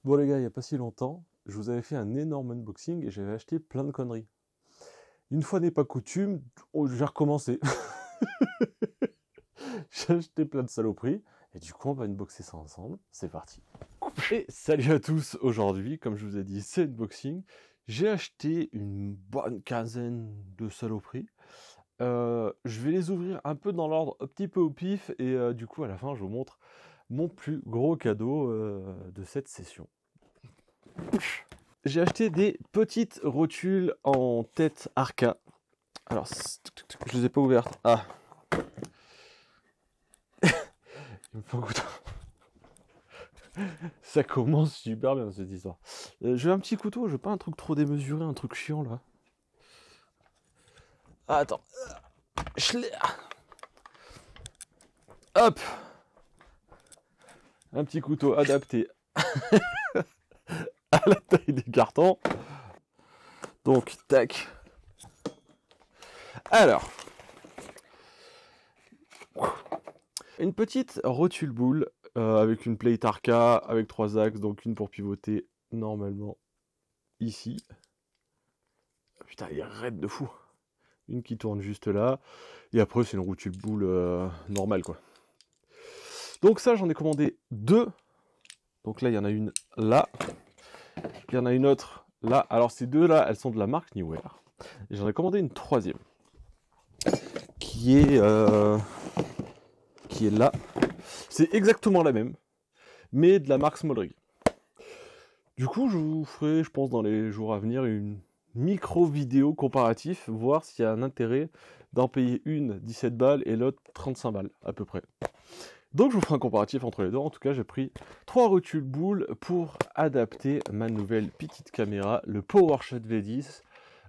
Bon les gars, il n'y a pas si longtemps, je vous avais fait un énorme unboxing et j'avais acheté plein de conneries. Une fois n'est pas coutume, j'ai recommencé. J'ai acheté plein de saloperies et du coup on va unboxer ça ensemble. C'est parti. Et salut à tous, aujourd'hui, comme je vous ai dit, c'est unboxing. J'ai acheté une bonne quinzaine de saloperies. Je vais les ouvrir un peu dans l'ordre, un petit peu au pif et du coup à la fin je vous montre mon plus gros cadeau de cette session. J'ai acheté des petites rotules en tête Arca. Alors, je les ai pas ouvertes. Ah. Il me faut un couteau. Ça commence super bien cette histoire. Je veux un petit couteau, je veux pas un truc trop démesuré, un truc chiant là. Ah, attends. Hop. Un petit couteau adapté à la taille des cartons. Donc, tac. Alors. Une petite rotule boule avec une plate Arca, avec 3 axes, donc une pour pivoter normalement ici. Putain, il est raide de fou. Une qui tourne juste là. Et après, c'est une rotule boule normale, quoi. Donc ça, j'en ai commandé 2. Donc là, il y en a une là. Il y en a une autre là. Alors ces 2 là, elles sont de la marque Neewer. Et j'en ai commandé une 3e. Qui est là. C'est exactement la même. Mais de la marque Small. Du coup, je vous ferai, je pense, dans les jours à venir, une micro-vidéo comparatif, voir s'il y a un intérêt d'en payer une 17 balles et l'autre 35 balles, à peu près. Donc je vous ferai un comparatif entre les deux. En tout cas, j'ai pris 3 rotules boules pour adapter ma nouvelle petite caméra, le PowerShot V10,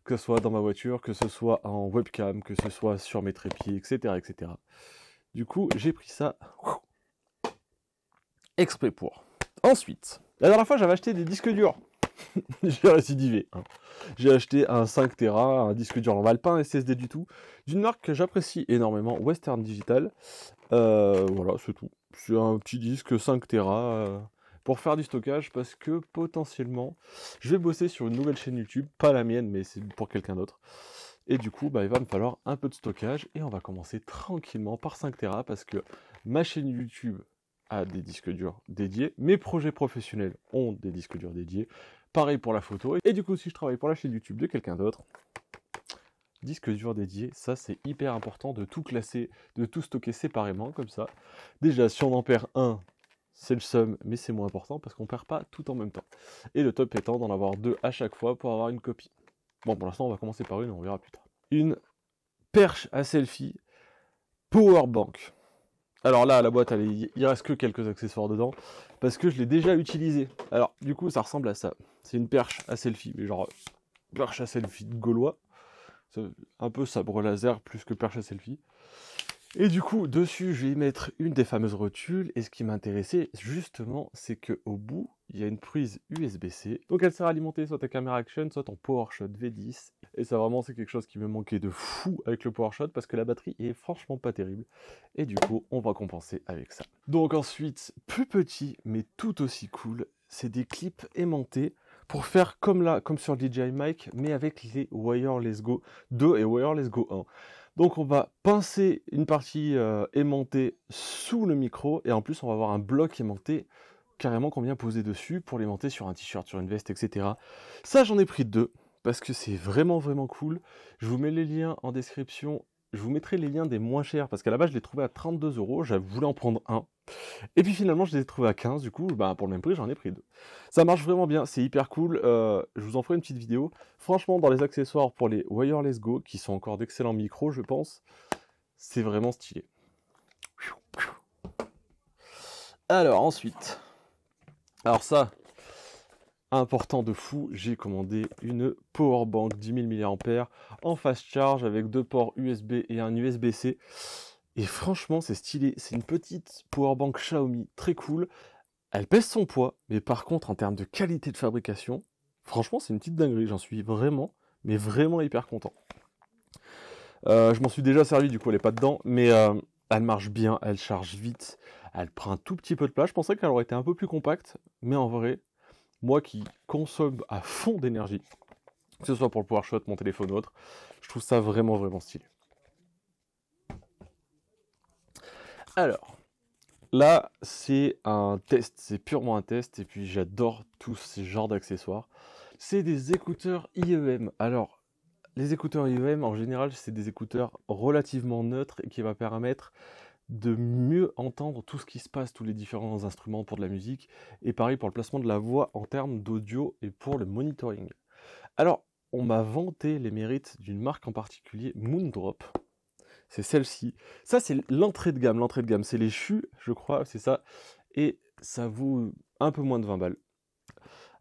que ce soit dans ma voiture, que ce soit en webcam, que ce soit sur mes trépieds, etc. etc. Du coup, j'ai pris ça exprès pour. Ensuite, la dernière fois, j'avais acheté des disques durs. J'ai récidivé. Hein. J'ai acheté un 5 Tera, un disque dur normal, pas un SSD du tout, d'une marque que j'apprécie énormément, Western Digital. Voilà, c'est tout. C'est un petit disque 5 Tera pour faire du stockage parce que potentiellement, je vais bosser sur une nouvelle chaîne YouTube, pas la mienne, mais c'est pour quelqu'un d'autre. Et du coup, il va me falloir un peu de stockage et on va commencer tranquillement par 5 Tera parce que ma chaîne YouTube a des disques durs dédiés, mes projets professionnels ont des disques durs dédiés, pareil pour la photo, et du coup si je travaille pour la chaîne YouTube de quelqu'un d'autre, disque dur dédié, ça c'est hyper important de tout classer, de tout stocker séparément comme ça. Déjà si on en perd un, c'est le seum, mais c'est moins important parce qu'on perd pas tout en même temps. Et le top étant d'en avoir 2 à chaque fois pour avoir une copie. Bon, pour l'instant on va commencer par une, on verra plus tard. Une perche à selfie Powerbank. Alors là, la boîte, il reste que quelques accessoires dedans, parce que je l'ai déjà utilisé. Alors, du coup, ça ressemble à ça. C'est une perche à selfie, mais genre, perche à selfie de gaulois. C'est un peu sabre laser plus que perche à selfie. Et du coup, dessus, je vais y mettre une des fameuses rotules, et ce qui m'intéressait, justement, c'est qu'au bout, il y a une prise USB-C. Donc elle sert à alimenter soit ta caméra action, soit ton PowerShot V10. Et ça vraiment c'est quelque chose qui me manquait de fou avec le PowerShot parce que la batterie est franchement pas terrible. Et du coup, on va compenser avec ça. Donc ensuite, plus petit mais tout aussi cool, c'est des clips aimantés pour faire comme là, comme sur DJI Mic, mais avec les Wireless Go 2 et Wireless Go 1. Donc on va pincer une partie aimantée sous le micro et en plus on va avoir un bloc aimanté carrément qu'on vient poser dessus pour l'aimanter sur un t-shirt, sur une veste, etc. Ça j'en ai pris 2 parce que c'est vraiment vraiment cool. Je vous mets les liens en description. Je vous mettrai les liens des moins chers parce qu'à la base je l'ai trouvé à 32 €. Je voulais en prendre un. Et puis finalement je les ai trouvés à 15. Du coup pour le même prix j'en ai pris 2. Ça marche vraiment bien, c'est hyper cool. Je vous en ferai une petite vidéo. Franchement dans les accessoires pour les Wireless Go qui sont encore d'excellents micros je pense, c'est vraiment stylé. Alors ensuite, alors ça, important de fou, j'ai commandé une Powerbank 10 000 mAh en fast charge avec 2 ports USB et un USB-C. Et franchement, c'est stylé. C'est une petite Powerbank Xiaomi très cool. Elle pèse son poids, mais par contre, en termes de qualité de fabrication, franchement, c'est une petite dinguerie. J'en suis vraiment, mais vraiment hyper content. Je m'en suis déjà servi, du coup, elle n'est pas dedans, mais elle marche bien, elle charge vite, elle prend un tout petit peu de place. Je pensais qu'elle aurait été un peu plus compacte, mais en vrai, moi qui consomme à fond d'énergie, que ce soit pour le PowerShot, mon téléphone ou autre, je trouve ça vraiment, vraiment stylé. Alors, là, c'est un test, c'est purement un test, et puis j'adore tous ces genres d'accessoires. C'est des écouteurs IEM. Alors, les écouteurs IEM, en général, c'est des écouteurs relativement neutres et qui va permettre de mieux entendre tout ce qui se passe, tous les différents instruments pour de la musique, et pareil pour le placement de la voix en termes d'audio et pour le monitoring. Alors, on m'a vanté les mérites d'une marque en particulier, Moondrop. C'est celle-ci. Ça, c'est l'entrée de gamme. L'entrée de gamme, c'est les Shu, je crois, c'est ça. Et ça vaut un peu moins de 20 balles.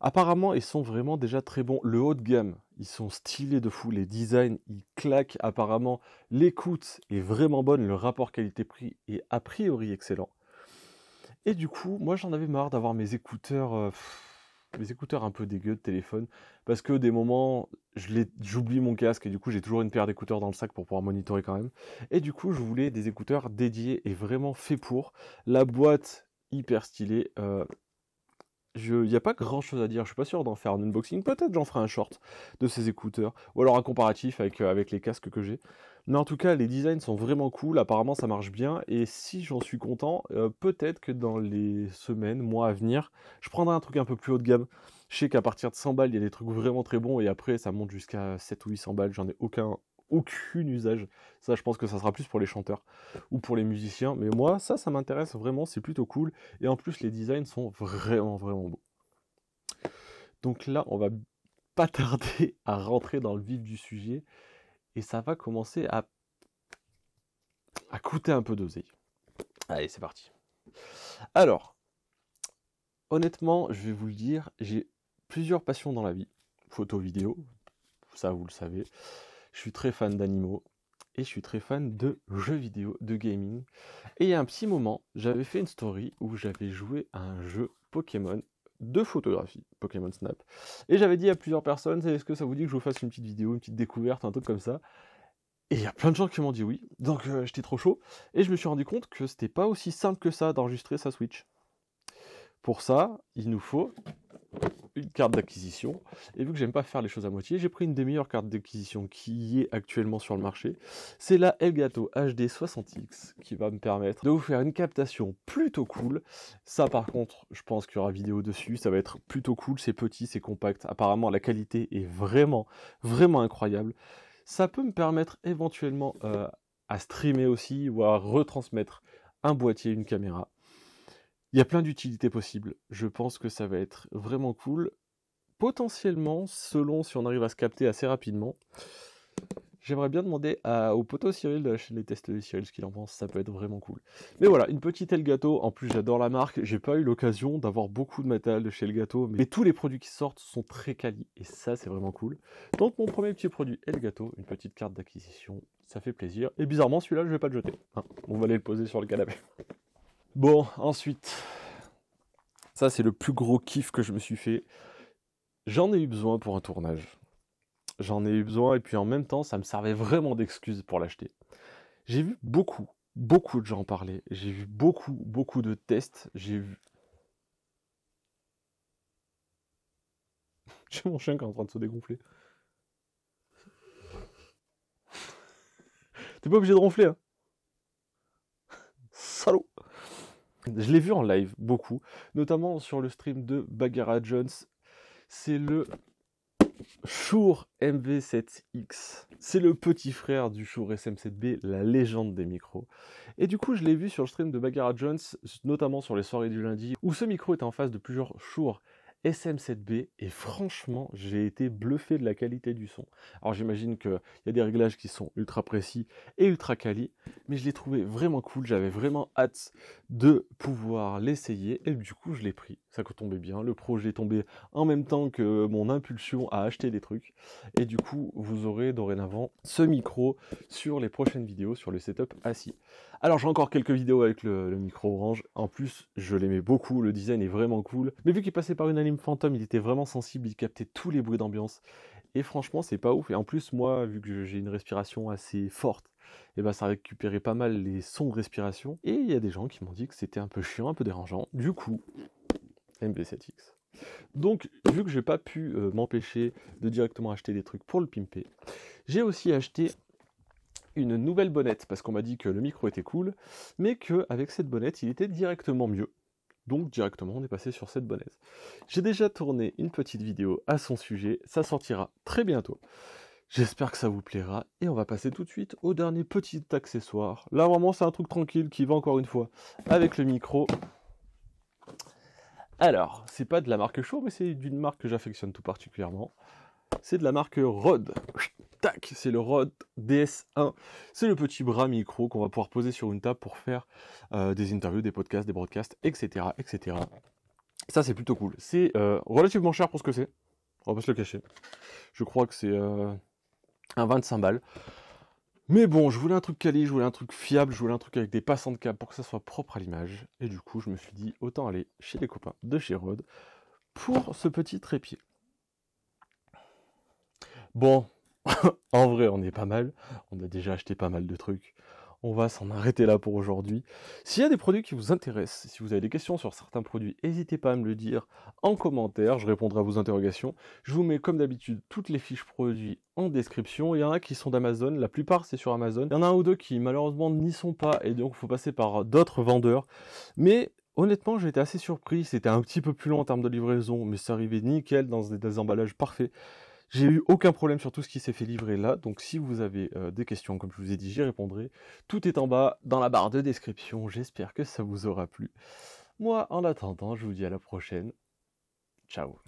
Apparemment, ils sont vraiment déjà très bons. Le haut de gamme, ils sont stylés de fou. Les designs, ils claquent. Apparemment, l'écoute est vraiment bonne. Le rapport qualité-prix est a priori excellent. Et du coup, moi, j'en avais marre d'avoir mes écouteurs un peu dégueux de téléphone. Parce que des moments, j'oublie mon casque et du coup, j'ai toujours une paire d'écouteurs dans le sac pour pouvoir monitorer quand même. Et du coup, je voulais des écouteurs dédiés et vraiment faits pour. La boîte, hyper stylée. Il n'y a pas grand chose à dire, je suis pas sûr d'en faire un unboxing, peut-être j'en ferai un short de ces écouteurs, ou alors un comparatif avec les casques que j'ai. Mais en tout cas, les designs sont vraiment cool, apparemment ça marche bien, et si j'en suis content, peut-être que dans les semaines, mois à venir, je prendrai un truc un peu plus haut de gamme. Je sais qu'à partir de 100 balles, il y a des trucs vraiment très bons, et après ça monte jusqu'à 7 ou 800 balles, j'en ai aucun usage. Ça, je pense que ça sera plus pour les chanteurs ou pour les musiciens, mais moi, ça m'intéresse vraiment, c'est plutôt cool. Et en plus, les designs sont vraiment, vraiment beaux. Donc là, on va pas tarder à rentrer dans le vif du sujet, et ça va commencer à coûter un peu d'oseille. Allez, c'est parti. Alors, honnêtement, je vais vous le dire, j'ai plusieurs passions dans la vie. Photo, vidéo, ça vous le savez. Je suis très fan d'animaux. Et je suis très fan de jeux vidéo, de gaming. Et il y a un petit moment, j'avais fait une story où j'avais joué à un jeu Pokémon de photographie, Pokémon Snap. Et j'avais dit à plusieurs personnes, est-ce que ça vous dit que je vous fasse une petite vidéo, une petite découverte, un truc comme ça? Et il y a plein de gens qui m'ont dit oui, donc j'étais trop chaud. Et je me suis rendu compte que c'était pas aussi simple que ça d'enregistrer sa Switch. Pour ça, il nous faut une carte d'acquisition, et vu que j'aime pas faire les choses à moitié, j'ai pris une des meilleures cartes d'acquisition qui est actuellement sur le marché. C'est la Elgato HD 60X qui va me permettre de vous faire une captation plutôt cool. Ça par contre, je pense qu'il y aura vidéo dessus, ça va être plutôt cool, c'est petit, c'est compact. Apparemment la qualité est vraiment, vraiment incroyable. Ça peut me permettre éventuellement à streamer aussi ou à retransmettre un boîtier, une caméra. Il y a plein d'utilités possibles. Je pense que ça va être vraiment cool. Potentiellement, selon si on arrive à se capter assez rapidement, j'aimerais bien demander au poteau Cyril de la chaîne Les Tests de Cyril ce qu'il en pense. Ça peut être vraiment cool. Mais voilà, une petite Elgato. En plus, j'adore la marque. J'ai pas eu l'occasion d'avoir beaucoup de matériel de chez Elgato, mais tous les produits qui sortent sont très quali. Et ça, c'est vraiment cool. Donc, mon premier petit produit Elgato, une petite carte d'acquisition, ça fait plaisir. Et bizarrement, celui-là, je vais pas le jeter. Hein, on va aller le poser sur le canapé. Bon, ensuite, ça c'est le plus gros kiff que je me suis fait. J'en ai eu besoin pour un tournage. J'en ai eu besoin et puis en même temps, ça me servait vraiment d'excuse pour l'acheter. J'ai vu beaucoup de gens en parler. J'ai vu beaucoup de tests. J'ai mon chien qui est en train de se dégonfler. T'es pas obligé de ronfler, hein. Salaud. Je l'ai vu en live, beaucoup. Notamment sur le stream de Bagheera Jones. C'est le Shure MV7X. C'est le petit frère du Shure SM7B, la légende des micros. Et du coup, je l'ai vu sur le stream de Bagheera Jones, notamment sur les soirées du lundi, où ce micro était en face de plusieurs Shure SM7B, et franchement, j'ai été bluffé de la qualité du son. Alors j'imagine qu'il y a des réglages qui sont ultra précis et ultra quali, mais je l'ai trouvé vraiment cool, j'avais vraiment hâte de pouvoir l'essayer, et du coup je l'ai pris. Ça tombait bien, le projet tombait en même temps que mon impulsion à acheter des trucs, et du coup vous aurez dorénavant ce micro sur les prochaines vidéos sur le setup assis. Alors j'ai encore quelques vidéos avec le micro orange, en plus je l'aimais beaucoup, le design est vraiment cool, mais vu qu'il passait par une anime Phantom, il était vraiment sensible, il captait tous les bruits d'ambiance, et franchement c'est pas ouf, et en plus moi vu que j'ai une respiration assez forte, et ben ça récupérait pas mal les sons de respiration, et il y a des gens qui m'ont dit que c'était un peu chiant, un peu dérangeant, du coup MV7X. Donc, vu que j'ai pas pu m'empêcher de directement acheter des trucs pour le pimper, j'ai aussi acheté une nouvelle bonnette, parce qu'on m'a dit que le micro était cool, mais qu'avec cette bonnette, il était directement mieux. Donc directement, on est passé sur cette bonnette. J'ai déjà tourné une petite vidéo à son sujet, ça sortira très bientôt. J'espère que ça vous plaira, et on va passer tout de suite au dernier petit accessoire. Là, vraiment, c'est un truc tranquille qui va encore une fois avec le micro. Alors, c'est pas de la marque Shure, mais c'est d'une marque que j'affectionne tout particulièrement. C'est de la marque Rode. Tac, c'est le Rode DS1. C'est le petit bras micro qu'on va pouvoir poser sur une table pour faire des interviews, des podcasts, des broadcasts, etc. etc. Ça, c'est plutôt cool. C'est relativement cher pour ce que c'est. On va pas se le cacher. Je crois que c'est un 25 balles. Mais bon, je voulais un truc quali, je voulais un truc fiable, je voulais un truc avec des passants de câble pour que ça soit propre à l'image. Et du coup, je me suis dit, autant aller chez les copains de chez Rode pour ce petit trépied. Bon, en vrai, on est pas mal. On a déjà acheté pas mal de trucs. On va s'en arrêter là pour aujourd'hui. S'il y a des produits qui vous intéressent, si vous avez des questions sur certains produits, n'hésitez pas à me le dire en commentaire. Je répondrai à vos interrogations. Je vous mets comme d'habitude toutes les fiches produits en description. Il y en a qui sont d'Amazon. La plupart, c'est sur Amazon. Il y en a un ou deux qui, malheureusement, n'y sont pas. Et donc, il faut passer par d'autres vendeurs. Mais honnêtement, j'ai été assez surpris. C'était un petit peu plus long en termes de livraison, mais ça arrivait nickel dans des emballages parfaits. J'ai eu aucun problème sur tout ce qui s'est fait livrer là, donc si vous avez des questions, comme je vous ai dit, j'y répondrai. Tout est en bas dans la barre de description, j'espère que ça vous aura plu. Moi, en attendant, je vous dis à la prochaine. Ciao.